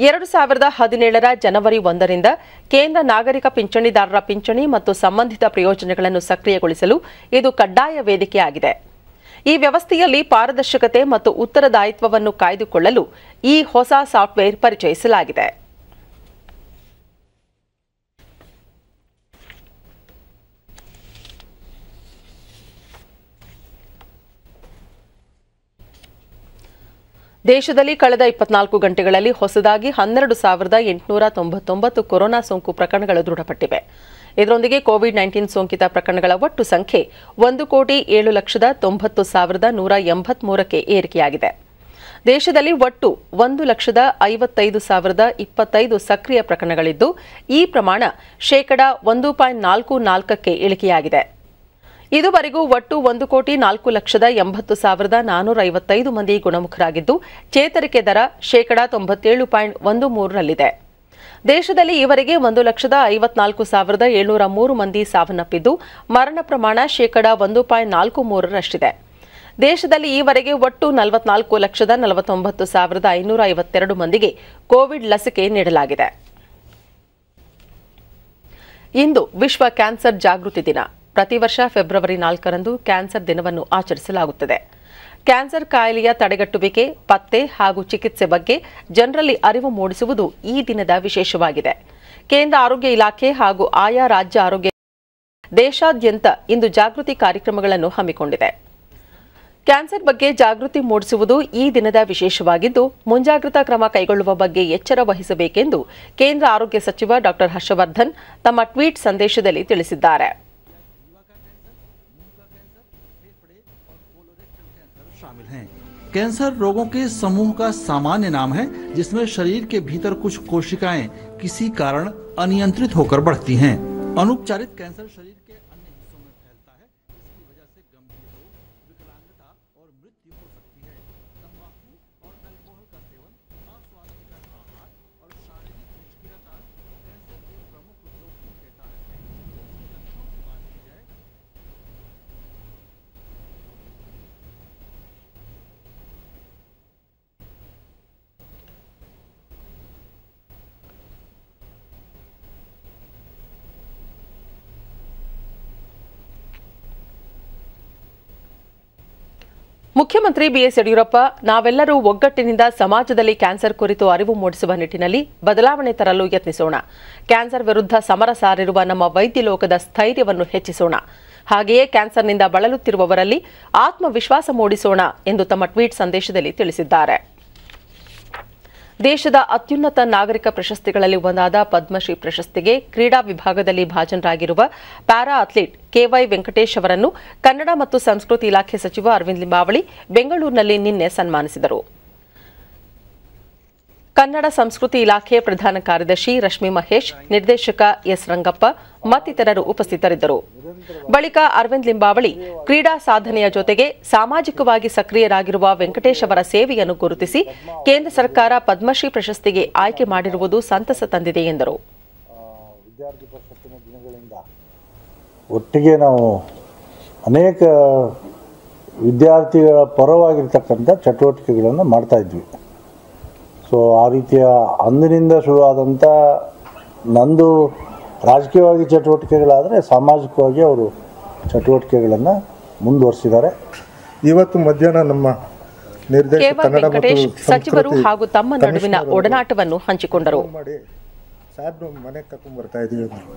Speaker 1: 2017ರ ಜನವರಿ 1ರಿಂದ ಕೇಂದ್ರ ನಾಗರಿಕ ಪಿಂಚಣಿದಾರರ ಪಿಂಚಣಿ ಮತ್ತು ಸಂಬಂಧಿತ ಪ್ರಯೋಜನಗಳನ್ನು ಸಕ್ರಿಯಗೊಳಿಸಲು ಇದು ಕಡ್ಡಾಯ ವೇದಿಕೆಯಾಗಿದೆ. ಈ ವ್ಯವಸ್ಥೆಯಲ್ಲಿ ಪಾರದರ್ಶಕತೆ ಮತ್ತು ಉತ್ತರದಾಯಿತ್ವವನ್ನು ಕಾಯ್ದುಕೊಳ್ಳಲು ಈ ಹೊಸ ಸಾಫ್ಟ್ವೇರ್ ಪರಿಚಯಿಸಲಾಗಿದೆ. ದೇಶದಲ್ಲಿ ಕಳೆದ 24 ಗಂಟೆಗಳಲ್ಲಿ ಹೊಸದಾಗಿ 12,899 ಕೊರೋನಾ ಸೋಂಕು ಪ್ರಕರಣಗಳು ದೃಢಪಟ್ಟಿವೆ. ಇದರೊಂದಿಗೆ ಕೋವಿಡ್-19 ಸೋಂಕಿತ ಪ್ರಕರಣಗಳ ಒಟ್ಟು ಸಂಖ್ಯೆ 1,07,90,183ಕ್ಕೆ ಏರಿಕೆಯಾಗಿದೆ. ದೇಶದಲ್ಲಿ ಒಟ್ಟು 1,55,025 ಸಕ್ರಿಯ ಪ್ರಕರಣಗಳಿದ್ದು, ಈ ಪ್ರಮಾಣ ಶೇಕಡಾ 1.44ಕ್ಕೆ ಇಳಿಕೆಯಾಗಿದೆ. ಇದುವರೆಗೂ ಒಟ್ಟು 1,04,80,455 ಮಂದಿ ಗುಣಮುಖರಾಗಿದ್ದು, ಚೇತರಿಕೆ ದರ ಶೇಕಡಾ 97.13ರಲ್ಲಿದೆ. ದೇಶದಲ್ಲಿ ಈವರೆಗೆ 1,54,703 ಮಂದಿ ಸಾವನ್ನಪ್ಪಿದ್ದು, ಮರಣ ಪ್ರಮಾಣ ಶೇಕಡಾ 1.43ರಷ್ಟಿದೆ. ದೇಶದಲ್ಲಿ ಈವರೆಗೆ ಒಟ್ಟು 44,49,552 ಮಂದಿಗೆ ಕೋವಿಡ್ ಲಸಿಕೆ ನೀಡಲಾಗಿದೆ. ಇಂದು ವಿಶ್ವ ಕ್ಯಾನ್ಸರ್ ಜಾಗೃತಿ ದಿನ. ಪ್ರತಿ ವರ್ಷ ಫೆಬ್ರವರಿ 4ರಂದು ಕ್ಯಾನ್ಸರ್ ದಿನವನ್ನು ಆಚರಿಸಲಾಗುತ್ತದೆ. ಕ್ಯಾನ್ಸರ್ ಕಾಯಿಲೆಯ ತಡೆಗಟ್ಟುವಿಕೆ, ಪತ್ತೆ ಹಾಗೂ ಚಿಕಿತ್ಸೆ ಬಗ್ಗೆ ಜನರಲ್ಲಿ ಅರಿವು ಮೂಡಿಸುವುದು ಈ ದಿನದ ವಿಶೇಷವಾಗಿದೆ. ಕೇಂದ್ರ ಆರೋಗ್ಯ ಇಲಾಖೆ ಹಾಗೂ ಆಯಾ ರಾಜ್ಯ ಆರೋಗ್ಯ ದೇಶಾದ್ಯಂತ ಇಂದು ಜಾಗೃತಿ ಕಾರ್ಯಕ್ರಮಗಳನ್ನು ಹಮ್ಮಿಕೊಂಡಿದೆ. ಕ್ಯಾನ್ಸರ್ ಬಗ್ಗೆ ಜಾಗೃತಿ ಮೂಡಿಸುವುದು ಈ ದಿನದ ವಿಶೇಷವಾಗಿದ್ದು, ಮುಂಜಾಗ್ರತಾ ಕ್ರಮ ಕೈಗೊಳ್ಳುವ ಬಗ್ಗೆ ಎಚ್ಚರ ವಹಿಸಬೇಕೆಂದು ಕೇಂದ್ರ ಆರೋಗ್ಯ ಸಚಿವ ಡಾ ಹರ್ಷವರ್ಧನ್ ತಮ್ಮ ಟ್ವೀಟ್ ಸಂದೇಶದಲ್ಲಿ ತಿಳಿಸಿದ್ದಾರೆ.
Speaker 8: कैंसर रोगों के समूह का सामान्य नाम है, जिसमें शरीर के भीतर कुछ कोशिकाएं किसी कारण अनियंत्रित होकर बढ़ती हैं। अनुपचारित कैंसर शरीर के अन्य हिस्सों में फैलता है, जिसकी वजह से गंभीर रोग, विकलांगता और मृत्यु हो सकती है। तंबाकू और अल्कोहल का सेवन, अस्वास्थ्यकर आहार और शारीरिक निष्क्रियता कैंसर के प्रमुख जोखिम के कारक हैं। लक्षणों की बात की जाए,
Speaker 1: ಮುಖ್ಯಮಂತ್ರಿ ಬಿಎಸ್ ಯಡಿಯೂರಪ್ಪ ನಾವೆಲ್ಲರೂ ಒಗ್ಗಟ್ಟಿನಿಂದ ಸಮಾಜದಲ್ಲಿ ಕ್ಯಾನ್ಸರ್ ಕುರಿತು ಅರಿವು ಮೂಡಿಸುವ ನಿಟ್ಟಿನಲ್ಲಿ ಬದಲಾವಣೆ ತರಲು ಯತ್ನಿಸೋಣ. ಕ್ಯಾನ್ಸರ್ ವಿರುದ್ಧ ಸಮರ ಸಾರಿರುವ ನಮ್ಮ ವೈದ್ಯ ಲೋಕದ ಸ್ಥೈರ್ಯವನ್ನು ಹೆಚ್ಚಿಸೋಣ. ಹಾಗೆಯೇ ಕ್ಯಾನ್ಸರ್ನಿಂದ ಬಳಲುತ್ತಿರುವವರಲ್ಲಿ ಆತ್ಮವಿಶ್ವಾಸ ಮೂಡಿಸೋಣ ಎಂದು ತಮ್ಮ ಟ್ವೀಟ್ ಸಂದೇಶದಲ್ಲಿ ತಿಳಿಸಿದ್ದಾರೆ. ದೇಶದ ಅತ್ಯುನ್ನತ ನಾಗರಿಕ ಪ್ರಶಸ್ತಿಗಳಲ್ಲಿ ಒಂದಾದ ಪದ್ಮಶ್ರೀ ಪ್ರಶಸ್ತಿಗೆ ಕ್ರೀಡಾ ವಿಭಾಗದಲ್ಲಿ ಭಾಜನರಾಗಿರುವ ಪ್ಯಾರಾ ಅಥ್ಲೀಟ್ ಕೆವೈ ವೆಂಕಟೇಶ್ ಅವರನ್ನು ಕನ್ನಡ ಮತ್ತು ಸಂಸ್ಕೃತಿ ಇಲಾಖೆ ಸಚಿವ ಅರವಿಂದ್ ಲಿಂಬಾವಳಿ ಬೆಂಗಳೂರಿನಲ್ಲಿ ನಿನ್ನೆ ಸನ್ಮಾನಿಸಿದರು. ಕನ್ನಡ ಸಂಸ್ಕೃತಿ ಇಲಾಖೆ ಪ್ರಧಾನ ಕಾರ್ಯದರ್ಶಿ ರಶ್ಮಿ ಮಹೇಶ್, ನಿರ್ದೇಶಕ ಎಸ್ ರಂಗಪ್ಪ ಮತ್ತಿತರರು ಉಪಸ್ಥಿತರಿದ್ದರು. ಬಳಿಕ ಅರವಿಂದ್ ಲಿಂಬಾವಳಿ ಕ್ರೀಡಾ ಸಾಧನೆಯ ಜೊತೆಗೆ ಸಾಮಾಜಿಕವಾಗಿ ಸಕ್ರಿಯರಾಗಿರುವ ವೆಂಕಟೇಶ್ ಅವರ ಸೇವೆಯನ್ನು ಗುರುತಿಸಿ ಕೇಂದ್ರ ಸರ್ಕಾರ ಪದ್ಮಶ್ರೀ ಪ್ರಶಸ್ತಿಗೆ ಆಯ್ಕೆ ಮಾಡಿರುವುದು ಸಂತಸ ತಂದಿದೆ ಎಂದರು.
Speaker 9: ವಿದ್ಯಾರ್ಥಿ ಪರಿಷತ್ತಿನ ದಿನಗಳಿಂದ ಒಟ್ಟಿಗೆ ನಾವು ಅನೇಕ ವಿದ್ಯಾರ್ಥಿಗಳ ಪರವಾಗಿರ್ತಕ್ಕಂಥ ಚಟುವಟಿಕೆಗಳನ್ನು ಮಾಡ್ತಾ ಇದ್ವಿ. ಸೊ ಆ ರೀತಿಯ ಅಂದಿನಿಂದ ಶುರುವಾದಂಥ ನಂದು ರಾಜಕೀಯವಾಗಿ ಚಟುವಟಿಕೆಗಳಾದರೆ ಸಾಮಾಜಿಕವಾಗಿ ಅವರು ಚಟುವಟಿಕೆಗಳನ್ನು ಮುಂದುವರಿಸಿದ್ದಾರೆ. ಇವತ್ತು ಮಧ್ಯಾಹ್ನ ನಮ್ಮ ನಿರ್ದೇಶಕ ಕನ್ನಡ ಮತ್ತು
Speaker 1: ಸಚಿವರು ಹಾಗೂ ತಮ್ಮ ನಡುವಿನ ಒಡನಾಟವನ್ನು ಹಂಚಿಕೊಂಡರು.
Speaker 9: ಸಾಹೇಬ್ರು ಮನೆಗೆ ಕರ್ಕೊಂಡ್ಬರ್ತಾ ಇದ್ದೀವಿ ಅಂದರು.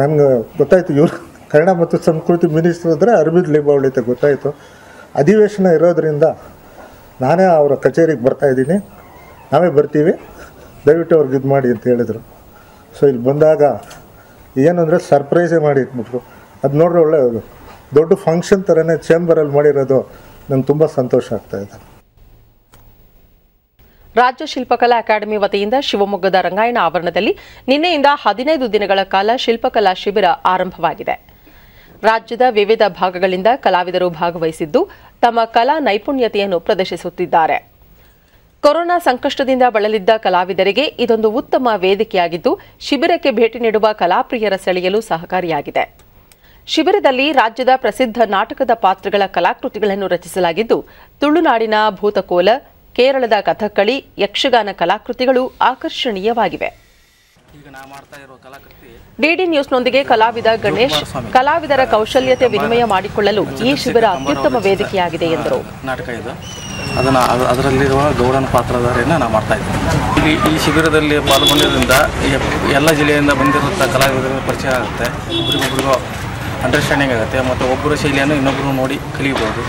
Speaker 9: ನಮ್ಗೆ ಗೊತ್ತಾಯಿತು ಇವರು ಕನ್ನಡ ಮತ್ತು ಸಂಸ್ಕೃತಿ ಮಿನಿಸ್ಟರ್ ಅಂದರೆ ಅರವಿಂದ್ ಲಿಂಬಾವಳಿ ಅಂತ ಗೊತ್ತಾಯಿತು. ಅಧಿವೇಶನ ಇರೋದರಿಂದ ನಾನೇ ಅವರ ಕಚೇರಿಗೆ ಬರ್ತಾಯಿದ್ದೀನಿ, ನಾವೇ ಬರ್ತೀವಿ, ದಯವಿಟ್ಟು ಅವ್ರಿಗೆ ಇದು ಮಾಡಿ ಅಂತ ಹೇಳಿದರು. ಸೊ ಇಲ್ಲಿ ಬಂದಾಗ ಏನಂದರೆ ಸರ್ಪ್ರೈಸೇ ಮಾಡಿ ಇಟ್ಬಿಟ್ರು. ಅದು ನೋಡ್ರೆ ಒಳ್ಳೆ ದೊಡ್ಡ ಫಂಕ್ಷನ್ ಥರನೇ ಚೇಂಬರಲ್ಲಿ ಮಾಡಿರೋದು ನಂಗೆ ತುಂಬ ಸಂತೋಷ ಆಗ್ತಾಯಿದೆ.
Speaker 1: ರಾಜ್ಯ ಶಿಲ್ಪಕಲಾ ಅಕಾಡೆಮಿ ವತಿಯಿಂದ ಶಿವಮೊಗ್ಗದ ರಂಗಾಯಣ ಆವರಣದಲ್ಲಿ ನಿನ್ನೆಯಿಂದ 15 ದಿನಗಳ ಕಾಲ ಶಿಲ್ಪಕಲಾ ಶಿಬಿರ ಆರಂಭವಾಗಿದೆ. ರಾಜ್ಯದ ವಿವಿಧ ಭಾಗಗಳಿಂದ ಕಲಾವಿದರು ಭಾಗವಹಿಸಿದ್ದು ತಮ್ಮ ಕಲಾ ನೈಪುಣ್ಯತೆಯನ್ನು ಪ್ರದರ್ಶಿಸುತ್ತಿದ್ದಾರೆ. ಕೊರೋನಾ ಸಂಕಷ್ಟದಿಂದ ಬಳಲಿದ್ದ ಕಲಾವಿದರಿಗೆ ಇದೊಂದು ಉತ್ತಮ ವೇದಿಕೆಯಾಗಿದ್ದು ಶಿಬಿರಕ್ಕೆ ಭೇಟಿ ನೀಡುವ ಕಲಾಪ್ರಿಯರ ಸೆಳೆಯಲು ಸಹಕಾರಿಯಾಗಿದೆ. ಶಿಬಿರದಲ್ಲಿ ರಾಜ್ಯದ ಪ್ರಸಿದ್ಧ ನಾಟಕದ ಪಾತ್ರಗಳ ಕಲಾಕೃತಿಗಳನ್ನು ರಚಿಸಲಾಗಿದ್ದು ತುಳುನಾಡಿನ ಭೂತಕೋಲ, ಕೇರಳದ ಕಥಕ್ಕಳಿ, ಯಕ್ಷಗಾನ ಕಲಾಕೃತಿಗಳು ಆಕರ್ಷಣೀಯವಾಗಿವೆ. ಡಿಡಿ ನ್ಯೂಸ್ನೊಂದಿಗೆ ಕಲಾವಿದ ಗಣೇಶ್, ಕಲಾವಿದರ ಕೌಶಲ್ಯತೆ ವಿನಿಮಯ ಮಾಡಿಕೊಳ್ಳಲು ಈ ಶಿಬಿರ ಅತ್ಯುತ್ತಮ ವೇದಿಕೆಯಾಗಿದೆ ಎಂದರು.
Speaker 10: ನಾಟಕ ಇದು ಅದರಲ್ಲಿರುವ ಗೌಡನ ಪಾತ್ರಧಾರಿಯನ್ನು ನಾವು ಮಾಡ್ತಾ ಇದ್ದೀವಿ. ಈ ಶಿಬಿರದಲ್ಲಿ ಪಾಲ್ಗೊಂಡಿದ್ದರಿಂದ ಎಲ್ಲ ಜಿಲ್ಲೆಯಿಂದ ಬಂದಿರುವಂಥ ಕಲಾವಿದರ ಪರಿಚಯ ಆಗುತ್ತೆ, ಒಬ್ರಿಗೊಬ್ರಿಗೂ ಅಂಡರ್ಸ್ಟ್ಯಾಂಡಿಂಗ್ ಆಗುತ್ತೆ ಮತ್ತು ಒಬ್ಬರ ಶೈಲಿಯನ್ನು ಇನ್ನೊಬ್ಬರು ನೋಡಿ ಕಲಿಯಬಹುದು.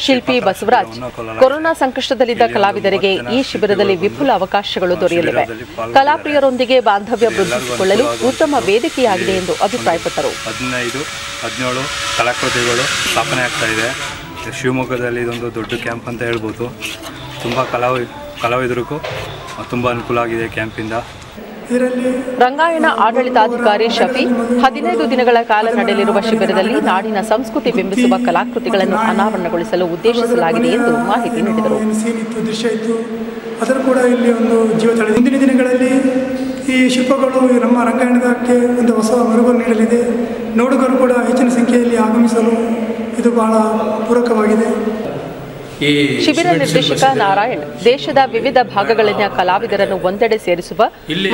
Speaker 1: ಶಿಲ್ಪಿ ಬಸವರಾಜ್, ಕೊರೋನಾ ಸಂಕಷ್ಟದಲ್ಲಿದ್ದ ಕಲಾವಿದರಿಗೆ ಈ ಶಿಬಿರದಲ್ಲಿ ವಿಪುಲ ಅವಕಾಶಗಳು ದೊರೆಯಲಿವೆ. ಕಲಾಪ್ರಿಯರೊಂದಿಗೆ ಬಾಂಧವ್ಯ ವೃದ್ಧಿಸಿಕೊಳ್ಳಲು ಉತ್ತಮ ವೇದಿಕೆಯಾಗಿದೆ ಎಂದು ಅಭಿಪ್ರಾಯಪಟ್ಟರು.
Speaker 11: 15-17 ಕಲಾಕೃತಿಗಳು ಸ್ಥಾಪನೆ ಆಗ್ತಾ ಇದೆ. ಶಿವಮೊಗ್ಗದಲ್ಲಿ ಇದೊಂದು ದೊಡ್ಡ ಕ್ಯಾಂಪ್ ಅಂತ ಹೇಳ್ಬೋದು. ತುಂಬ ಕಲಾವಿದರಿಗೂ ತುಂಬ ಅನುಕೂಲ ಆಗಿದೆ ಕ್ಯಾಂಪಿಂದ.
Speaker 1: ರಂಗಾಯಣ ಆಡಳಿತಾಧಿಕಾರಿ ಶಫಿ, 15 ದಿನಗಳ ಕಾಲ ನಡೆಯಲಿರುವ ಶಿಬಿರದಲ್ಲಿ ನಾಡಿನ ಸಂಸ್ಕೃತಿ ಬಿಂಬಿಸುವ ಕಲಾಕೃತಿಗಳನ್ನು ಅನಾವರಣಗೊಳಿಸಲು ಉದ್ದೇಶಿಸಲಾಗಿದೆ ಎಂದು ಮಾಹಿತಿ ನೀಡಿದರು.
Speaker 12: ಅದರ ಕೂಡ ಇಲ್ಲಿ ಒಂದು ಜೀವ ತಳೆದಿದೆ. ಮುಂದಿನ ದಿನಗಳಲ್ಲಿ ಈ ಶಿಲ್ಪಗಳು ನಮ್ಮ ರಂಗಾಯಣಕ್ಕೆ ಒಂದು ಹೊಸ ಮೆರುಗು ನೀಡಲಿದೆ. ನೋಡುಗರು ಕೂಡ ಹೆಚ್ಚಿನ ಸಂಖ್ಯೆಯಲ್ಲಿ ಆಗಮಿಸಲು ಇದು ಬಹಳ ಪೂರಕವಾಗಿದೆ.
Speaker 1: ಶಿಬಿರ ನಿರ್ದೇಶಕ ನಾರಾಯಣ್, ದೇಶದ ವಿವಿಧ ಭಾಗಗಳಲ್ಲಿನ ಕಲಾವಿದರನ್ನು ಒಂದೆಡೆ ಸೇರಿಸುವ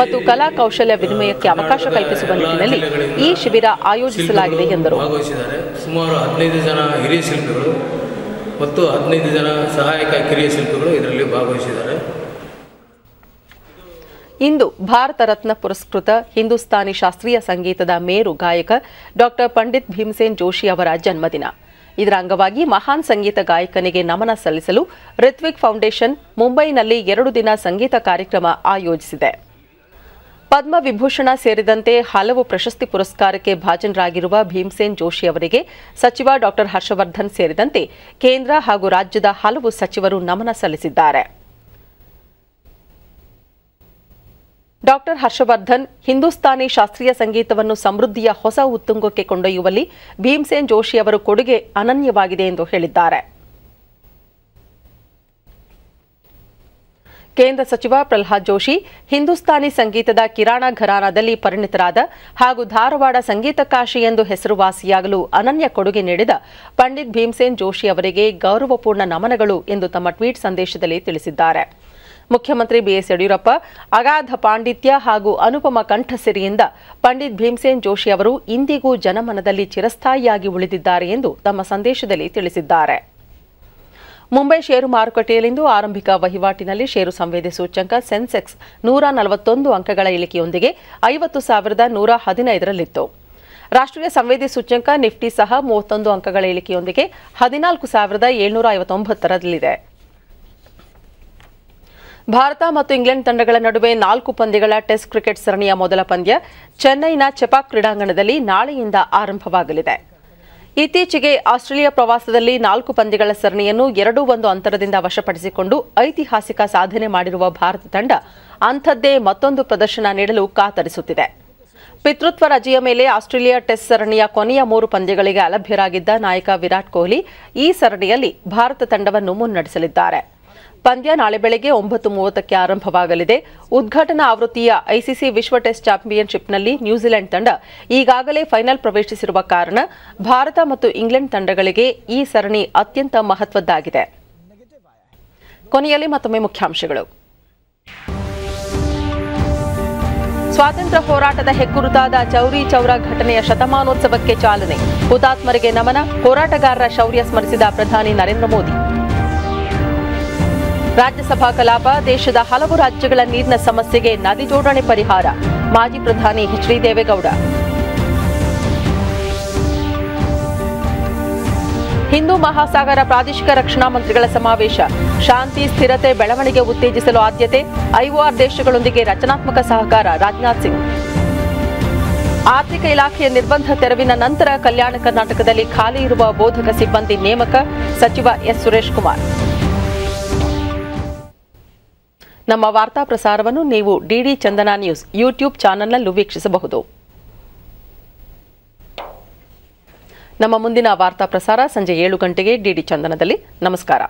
Speaker 1: ಮತ್ತು ಕಲಾ ಕೌಶಲ್ಯ ವಿನಿಮಯಕ್ಕೆ ಅವಕಾಶ ಕಲ್ಪಿಸುವ ನಿಟ್ಟಿನಲ್ಲಿ ಈ ಶಿಬಿರ ಆಯೋಜಿಸಲಾಗಿದೆ ಎಂದರು.
Speaker 13: ಸುಮಾರು 15 ಜನ ಹಿರಿಯ ಶಿಲ್ಪಿಗಳು ಮತ್ತು 15 ಜನ ಸಹಾಯಕ ಕಿರಿಯ ಶಿಲ್ಪಿಗಳು ಇದರಲ್ಲಿ ಭಾಗವಹಿಸಿದ್ದಾರೆ.
Speaker 1: ಇಂದು ಭಾರತ ರತ್ನ ಪುರಸ್ಕೃತ ಹಿಂದೂಸ್ತಾನಿ ಶಾಸ್ತ್ರೀಯ ಸಂಗೀತದ ಮೇರು ಗಾಯಕ ಡಾಕ್ಟರ್ ಪಂಡಿತ್ ಭೀಮಸೇನ್ ಜೋಶಿ ಅವರ ಜನ್ಮದಿನ. ಇದರ ಅಂಗವಾಗಿ ಮಹಾನ್ ಸಂಗೀತ ಗಾಯಕನಿಗೆ ನಮನ ಸಲ್ಲಿಸಲು ರಿತ್ವಿಕ್ ಫೌಂಡೇಶನ್ ಮುಂಬೈನಲ್ಲಿ 2 ದಿನ ಸಂಗೀತ ಕಾರ್ಯಕ್ರಮ ಆಯೋಜಿಸಿದೆ. ಪದ್ಮ ವಿಭೂಷಣ ಸೇರಿದಂತೆ ಹಲವು ಪ್ರಶಸ್ತಿ ಪುರಸ್ಕಾರಕ್ಕೆ ಭಾಜನರಾಗಿರುವ ಭೀಮಸೇನ್ ಜೋಶಿ ಅವರಿಗೆ ಸಚಿವ ಡಾಕ್ಟರ್ ಹರ್ಷವರ್ಧನ್ ಸೇರಿದಂತೆ ಕೇಂದ್ರ ಹಾಗೂ ರಾಜ್ಯದ ಹಲವು ಸಚಿವರು ನಮನ ಸಲ್ಲಿಸಿದ್ದಾರೆ. ಡಾಕ್ಟರ್ ಹರ್ಷವರ್ಧನ್ ಹಿಂದೂಸ್ತಾನಿ ಶಾಸ್ತ್ರೀಯ ಸಂಗೀತವನ್ನು ಸಮೃದ್ಧಿಯ ಹೊಸ ಉತ್ತುಂಗಕ್ಕೆ ಕೊಂಡೊಯ್ಯುವಲ್ಲಿ ಭೀಮಸೇನ್ ಜೋಶಿ ಅವರ ಕೊಡುಗೆ ಅನನ್ಯವಾಗಿದೆ ಎಂದು ಹೇಳಿದ್ದಾರೆ. ಕೇಂದ್ರ ಸಚಿವ ಪ್ರಹ್ಲಾದ್ ಜೋಶಿ, ಹಿಂದೂಸ್ತಾನಿ ಸಂಗೀತದ ಕಿರಾಣ ಘರಾನಾದಲ್ಲಿ ಪರಿಣಿತರಾದ ಹಾಗೂ ಧಾರವಾಡ ಸಂಗೀತ ಕಾಶಿ ಎಂದು ಹೆಸರುವಾಸಿಯಾಗಲು ಅನನ್ಯ ಕೊಡುಗೆ ನೀಡಿದ ಪಂಡಿತ್ ಭೀಮಸೇನ್ ಜೋಶಿ ಅವರಿಗೆ ಗೌರವಪೂರ್ಣ ನಮನಗಳು ಎಂದು ತಮ್ಮ ಟ್ವೀಟ್ ಸಂದೇಶದಲ್ಲಿ ತಿಳಿಸಿದ್ದಾರೆ. ಮುಖ್ಯಮಂತ್ರಿ ಬಿಎಸ್ ಯಡಿಯೂರಪ್ಪ, ಅಗಾಧ ಪಾಂಡಿತ್ಯ ಹಾಗೂ ಅನುಪಮ ಕಂಠಸಿರಿಯಿಂದ ಪಂಡಿತ್ ಭೀಮಸೇನ್ ಜೋಶಿ ಅವರು ಇಂದಿಗೂ ಜನಮನದಲ್ಲಿ ಚಿರಸ್ಥಾಯಿಯಾಗಿ ಉಳಿದಿದ್ದಾರೆ ಎಂದು ತಮ್ಮ ಸಂದೇಶದಲ್ಲಿ ತಿಳಿಸಿದ್ದಾರೆ. ಮುಂಬೈ ಷೇರು ಮಾರುಕಟ್ಟೆಯಲ್ಲಿಂದು ಆರಂಭಿಕ ವಹಿವಾಟಿನಲ್ಲಿ ಷೇರು ಸಂವೇದಿ ಸೂಚ್ಯಂಕ ಸೆನ್ಸೆಕ್ಸ್ 141 ಅಂಕಗಳ ಇಳಿಕೆಯೊಂದಿಗೆ 50,115ರಲ್ಲಿತ್ತು. ರಾಷ್ಟ್ರೀಯ ಸಂವೇದಿ ಸೂಚ್ಯಂಕ ನಿಫ್ಟಿ ಸಹ 31 ಅಂಕಗಳ ಇಳಿಕೆಯೊಂದಿಗೆ 14,759ರಲ್ಲಿದೆ. ಭಾರತ ಮತ್ತು ಇಂಗ್ಲೆಂಡ್ ತಂಡಗಳ ನಡುವೆ 4 ಪಂದ್ಯಗಳ ಟೆಸ್ಟ್ ಕ್ರಿಕೆಟ್ ಸರಣಿಯ ಮೊದಲ ಪಂದ್ಯ ಚೆನ್ನೈನ ಚೆಪಾಕ್ ಕ್ರೀಡಾಂಗಣದಲ್ಲಿ ನಾಳೆಯಿಂದ ಆರಂಭವಾಗಲಿದೆ. ಇತ್ತೀಚೆಗೆ ಆಸ್ಟ್ರೇಲಿಯಾ ಪ್ರವಾಸದಲ್ಲಿ 4 ಪಂದ್ಯಗಳ ಸರಣಿಯನ್ನು 2-1 ಅಂತರದಿಂದ ವಶಪಡಿಸಿಕೊಂಡು ಐತಿಹಾಸಿಕ ಸಾಧನೆ ಮಾಡಿರುವ ಭಾರತ ತಂಡ ಅಂಥದ್ದೇ ಮತ್ತೊಂದು ಪ್ರದರ್ಶನ ನೀಡಲು ಕಾತರಿಸುತ್ತಿದೆ. ಪಿತೃತ್ವ ರಜೆಯ ಮೇಲೆ ಆಸ್ಟ್ರೇಲಿಯಾ ಟೆಸ್ಟ್ ಸರಣಿಯ ಕೊನೆಯ 3 ಪಂದ್ಯಗಳಿಗೆ ಅಲಭ್ಯರಾಗಿದ್ದ ನಾಯಕ ವಿರಾಟ್ ಕೊಹ್ಲಿ ಈ ಸರಣಿಯಲ್ಲಿ ಭಾರತ ತಂಡವನ್ನು ಮುನ್ನಡೆಸಲಿದ್ದಾರೆ. ಪಂದ್ಯ ನಾಳೆ ಬೆಳಗ್ಗೆ 9:30ಕ್ಕೆ ಆರಂಭವಾಗಲಿದೆ. ಉದ್ಘಾಟನಾ ಆವೃತ್ತಿಯ ಐಸಿಸಿ ವಿಶ್ವ ಟೆಸ್ಟ್ ಚಾಂಪಿಯನ್ಶಿಪ್ನಲ್ಲಿ ನ್ಯೂಜಿಲೆಂಡ್ ತಂಡ ಈಗಾಗಲೇ ಫೈನಲ್ ಪ್ರವೇಶಿಸಿರುವ ಕಾರಣ ಭಾರತ ಮತ್ತು ಇಂಗ್ಲೆಂಡ್ ತಂಡಗಳಿಗೆ ಈ ಸರಣಿ ಅತ್ಯಂತ ಮಹತ್ವದ್ದಾಗಿದೆ. ಕೊನೆಯಲ್ಲಿ ಮತ್ತೊಮ್ಮೆ ಮುಖ್ಯಾಂಶಗಳು. ಸ್ವಾತಂತ್ರ್ಯ ಹೋರಾಟದ ಹೆಗ್ಗುರುತಾದ ಚೌರಿ ಚೌರಾ ಘಟನೆಯ ಶತಮಾನೋತ್ಸವಕ್ಕೆ ಚಾಲನೆ, ಹುತಾತ್ಮರಿಗೆ ನಮನ, ಹೋರಾಟಗಾರರ ಶೌರ್ಯ ಸ್ಮರಿಸಿದ ಪ್ರಧಾನಿ ನರೇಂದ್ರ ಮೋದಿ. ರಾಜ್ಯಸಭಾ ಕಲಾಪ, ದೇಶದ ಹಲವು ರಾಜ್ಯಗಳ ನೀರಿನ ಸಮಸ್ಯೆಗೆ ನದಿ ಜೋಡಣೆ ಪರಿಹಾರ, ಮಾಜಿ ಪ್ರಧಾನಿ ಎಚ್.ಡಿ. ದೇವೇಗೌಡ. ಹಿಂದೂ ಮಹಾಸಾಗರ ಪ್ರಾದೇಶಿಕ ರಕ್ಷಣಾ ಮಂತ್ರಿಗಳ ಸಮಾವೇಶ, ಶಾಂತಿ ಸ್ಥಿರತೆ ಬೆಳವಣಿಗೆ ಉತ್ತೇಜಿಸಲು ಆದ್ಯತೆ, ಐಒಆರ್ ದೇಶಗಳೊಂದಿಗೆ ರಚನಾತ್ಮಕ ಸಹಕಾರ, ರಾಜನಾಥ್ ಸಿಂಗ್. ಆರ್ಥಿಕ ಇಲಾಖೆಯ ನಿರ್ಬಂಧ ತೆರವಿನ ನಂತರ ಕಲ್ಯಾಣ ಕರ್ನಾಟಕದಲ್ಲಿ ಖಾಲಿ ಇರುವ ಬೋಧಕ ಸಿಬ್ಬಂದಿ ನೇಮಕ, ಸಚಿವ ಎಸ್. ಸುರೇಶ್ ಕುಮಾರ್. ನಮ್ಮ ವಾರ್ತಾ ಪ್ರಸಾರವನ್ನು ನೀವು ಡಿಡಿ ಚಂದನ ನ್ಯೂಸ್ ಯೂಟ್ಯೂಬ್ ಚಾನೆಲ್ನಲ್ಲೂ ವೀಕ್ಷಿಸಬಹುದು. ನಮ್ಮ ಮುಂದಿನ ವಾರ್ತಾ ಪ್ರಸಾರ ಸಂಜೆ 7 ಗಂಟೆಗೆ ಡಿಡಿ ಚಂದನದಲ್ಲಿ. ನಮಸ್ಕಾರ.